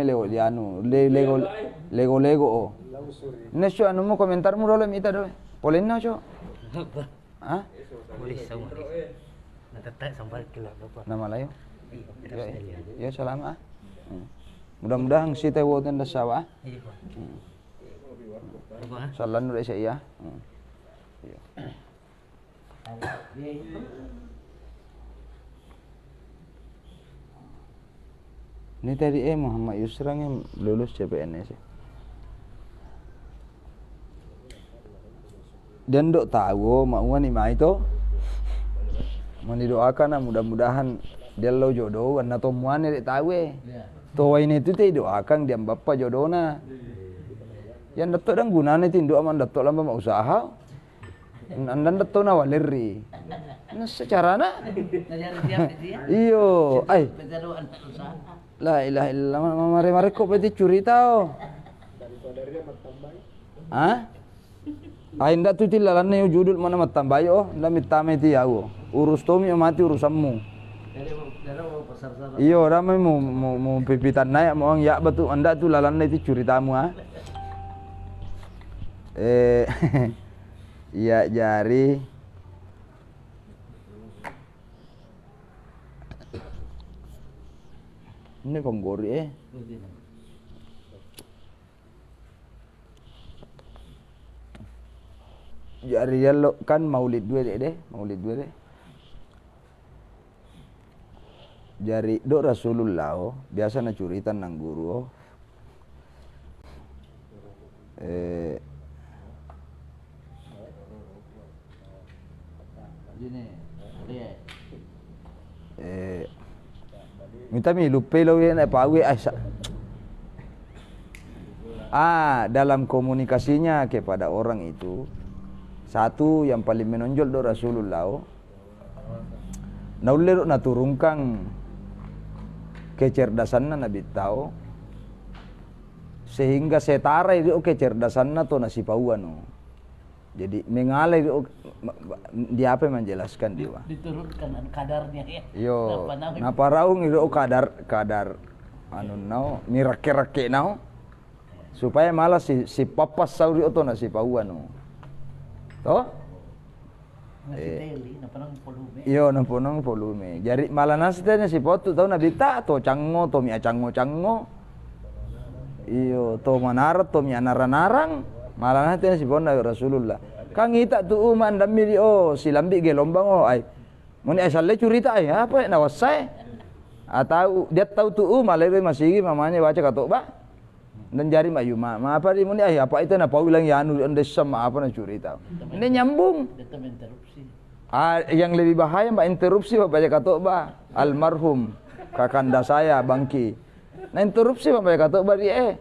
lego di anu, lego oh. Nesyo anu mo komentar mo dole mita dole. Polin na syo. Ah? Boleh sama. Natatak sampai ke Bapak. Nama layo? Ya salama. Mudah-mudahan si tewo ten da sawa. Iya, Pak. Salan udah saya. Iya. Ini tadi Muhammad Yusra yang lulus CPNS. Dan dok tahu mau ni mai itu. Mau didoakan mudah-mudahan dia lo jodoh warna tomuan ni tahu Toh ini itu teh doakan dia bapa jodohna. Yang datuk dan gunanya tindu aman datuk lama mau usaha. Andan datuk na waleri. Nah secara na. Iyo, ay. La ilaha illallah mare kok peti curi tau. Hah? Ay ndak tu tilalan ne judul mana matambai oh, ndak mitame ti yawo. Urus tomi mati urusanmu. Iyo, ramai mau pipitan naik mau ya betul anda tu lalan ne ti curi tamu ah. Ya jari ini konggori jari lo kan maulid dua deh jari do Rasulullah biasa na curitan nang guru minta mi lupa lo na pawe dalam komunikasinya kepada orang itu satu yang paling menonjol do Rasulullah naulero naturungkang kecerdasanna Nabi tahu sehingga setara itu kecerdasanna to nasipauan jadi mengalai dia apa menjelaskan dia diturunkan kadarnya ya yo napa raung itu kadar anu nau mirake-rake nau supaya malah si papas sauri to nasipauan toh iyo nampunong volume. Jadi malah nasitnya si potu tahu nabi ta to cango to mi cango. Iyo to manarat to mi naranarang malah nasitnya si ponda Rasulullah. Kang ita tu uman damiri silambi gelombang ay. Muni asale curita ay apa na wasai. Atau dia tahu tu malah masih mamanya baca katok ba. Dan jari mayuma apa di muni ay apa itu na paulang yanu andesam apa na curita. Ini nyambung. Yang lebih bahaya mbak interupsi baca katok ba almarhum kakanda saya Bangki. Nah interupsi baca katok ba dia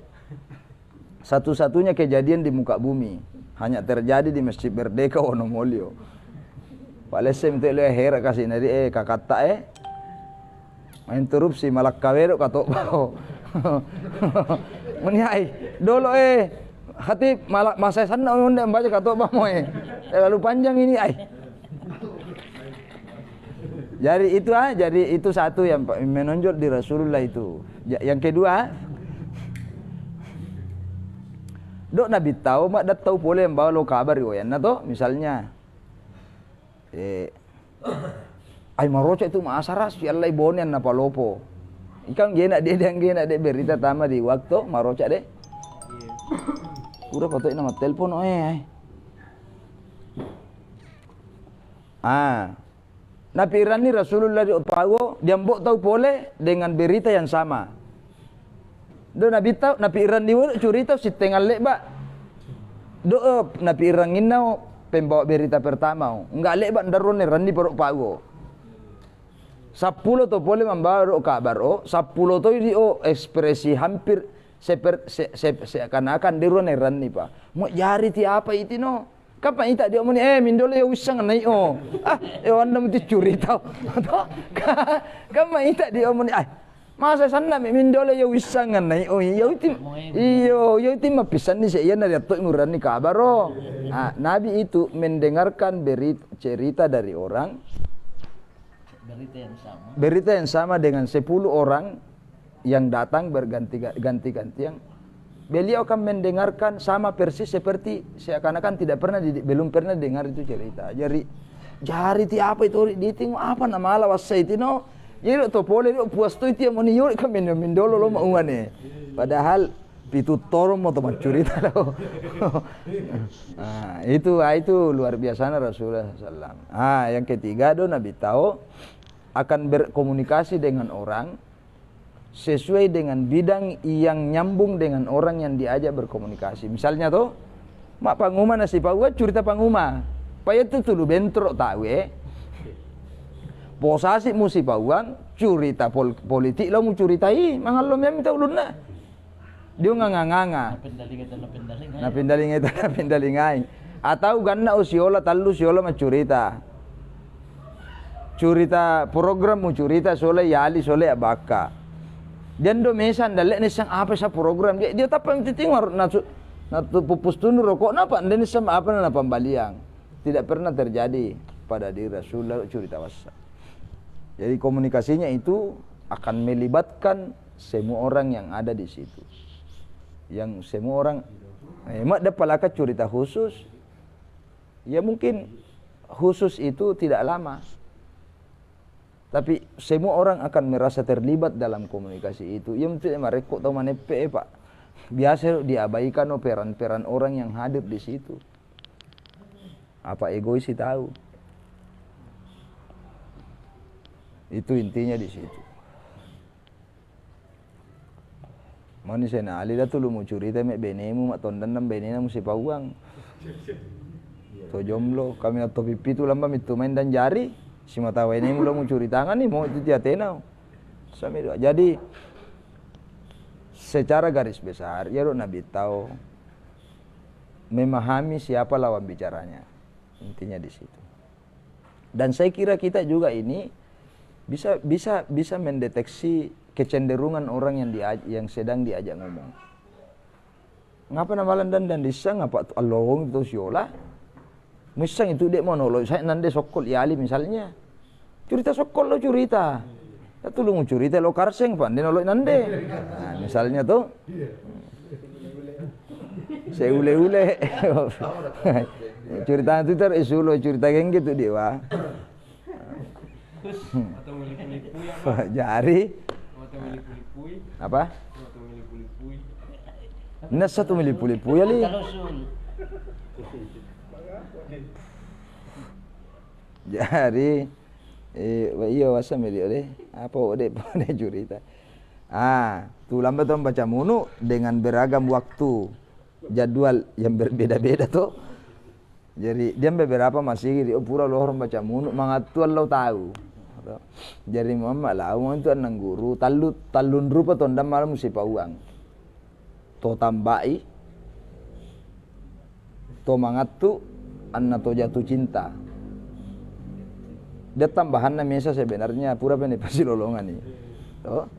satu-satunya kejadian di muka bumi hanya terjadi di Masjid Merdeka Wonomolyo. Palesem tele hera kasih nari kakata interupsi malak kawero katok ba. Menyai dolo hati malah masa sana undang baca katok ba mo terlalu panjang ini Jadi itu satu yang menonjol di Rasulullah itu. Yang kedua, dok Nabi tahu mak dah tahu boleh bawa lo kabar ya. Nah toh misalnya, ay maroca itu masaras si Allah ibonian napa lopo. Ikan gena dia berita tama di waktu maroca deh. Udah fotoin nama telepon Nabi Irani Rasulullah di Otago dia mbok tahu boleh dengan berita yang sama. Do Nabi tahu Nabi Iran di cerita si tengah lek ba. Do Nabi Iran inau pembawa berita pertama. Enggak lek ba ndarun Iran di perok pago. 10 to boleh membawa kabar 10 to di ekspresi hampir seakan-akan dirun Iran ni pa. Mau jari ti apa itu no? Kapan ita dia muni mindole ya usang nai anda mesti curi tau. Kapan ita dia muni masa sana mindole ya usang nai ya itu mapisan ni saya na datuk nguran ni kabar Nabi itu mendengarkan cerita dari orang berita yang sama dengan 10 orang yang datang berganti-gantian. Beliau akan mendengarkan sama persis seperti seakan-akan belum pernah dengar itu cerita. Jari ti apa itu di tengok apa nama ala wasai itu no. Jadi to pole itu puas tu itu mau niur kan mindolo lo mau ane. Padahal pitu toro mau teman cerita lo. Nah, itu luar biasa Rasulullah SAW. Yang ketiga Nabi tahu akan berkomunikasi dengan orang sesuai dengan bidang yang nyambung dengan orang yang diajak berkomunikasi. Misalnya tuh, mak panguma nasi paua cerita panguma. Paya tu tulu bentrok tahu posasi musi pauang cerita politik lo mu curitai, mangal lo minta ulunna. Dia nganga. Na pindalingai. Atau ganna usiola tallu siola ma curita. Curita program mu curita sole yali sole abaka. Dan do mesan dalek ni sang apa sa program dia tapang titingor na pupus tunu rokok napa dan sama apa na pembaliang. Tidak pernah terjadi pada diri Rasulullah cerita wasa. Jadi komunikasinya itu akan melibatkan semua orang yang ada di situ. Yang semua orang mak dapalaka cerita khusus. Ya mungkin khusus itu tidak lama. Tapi semua orang akan merasa terlibat dalam komunikasi itu. Yang tidak mereka tahu manepe Pak. Biasa diabaikan peran-peran orang yang hadir di situ. Apa egois sih tahu. Itu intinya di situ. Mani sena ali dah tu lu mau curita mek benemu mak tondan nam benena mesti pauang. To jomblo kami atau pipi tu lamba mitu main dan jari. Si mata ini mula mau curi tangan nih mau itu dia tenau. Jadi secara garis besar ya Nabi tahu memahami siapa lawan bicaranya. Intinya di situ. Dan saya kira kita juga ini bisa mendeteksi kecenderungan orang yang sedang diajak ngomong. Ngapa nama dan disang ngapa along itu siola? Misang itu dia monolog, saya nande sokol yali misalnya. Cerita sokol lo cerita. Ya lu mau cerita lo karseng pan, dia nolog nande. Nah, misalnya tuh. Saya ule-ule. Cerita itu isulo cerita yang gitu dia wah. Jari. Apa? Nasa tu milipuli-puli ali. Jadi iya wasa meli oleh apa ode cerita. Tu lambat tu baca munu dengan beragam waktu jadwal yang berbeda-beda tuh. Jadi dia beberapa masih pura lo orang baca munu mangatuan lo tahu. Jadi mama lah itu anang guru talun rupa tondam malam mesti pauang. To tambai to mangatu anna to jatuh cinta. Dia tambahan mesa sebenarnya pura pene pasti lolongan nih. Toh.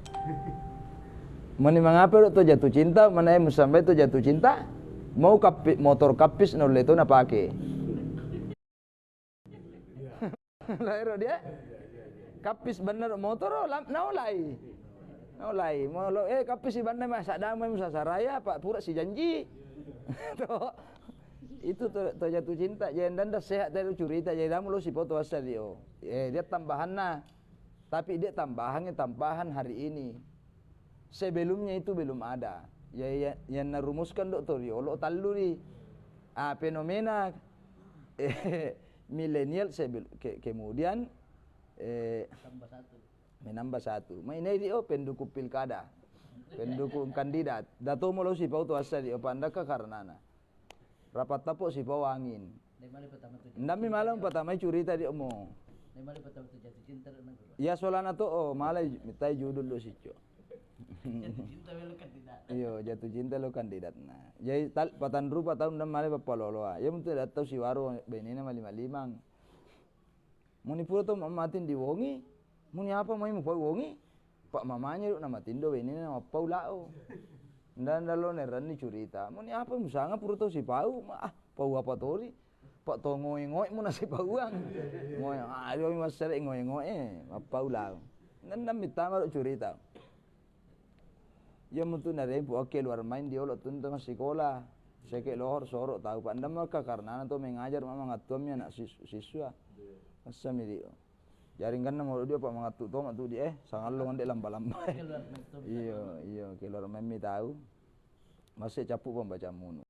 Mani mangapa to jatuh cinta, mana yang sampai to jatuh cinta? Mau motor kapis no leto na pake. Lahir dia. Kapis bener motor naulai. Mau kapis si bandai masa damai musa saraya Pak pura si janji. Toh. Itu to jatuh cinta jangan dah sehat dari cerita jadi damu lo si foto asal dia. Dia tambahan tapi dia tambahan hari ini. Sebelumnya itu belum ada. Yang narumuskan doktor yo lo tallu ni. Fenomena milenial kemudian menambah satu. Mainai dia pendukung pilkada. Pendukung kandidat. Dato mo lo si foto asal dia pandaka karenana. Rapat tapok si pawangin. Ndami malam pertama cerita dia omong. Jatuh cinta ya solana to malah mitai judul lo sico. Jatuh cinta lo kandidat. Iyo jatuh cinta lo kandidat. Nah, jadi patan rupa tahun dan malah papaloloa. Ya mungkin datau si waro benina malimang. Muni pura to mamatin di wongi. Muni apa mau wongi? Pak mamanya nama tindo benina nama paulao. Dan dalo neran ni cerita. Muni apa musanga pura to si pau. Pau apa tori? Pak to ngoy-ngoy mo na si pauang. Ngoy, ayo mas sere ngoy-ngoy apa ulang. Nandam mitama cerita. Ya mutu nare bu oke luar main dia lo tuntu masih sekolah. Saya ke lohor sorok tahu pandam mereka karena nanti mengajar mama ngatumnya anak siswa. Masa dia. Jaring kan mau dia pak mengatu to matu dia sangat lo ngandek lamba-lamba. Iya, iya keluar main mi tahu. Masih capuk pembaca munu.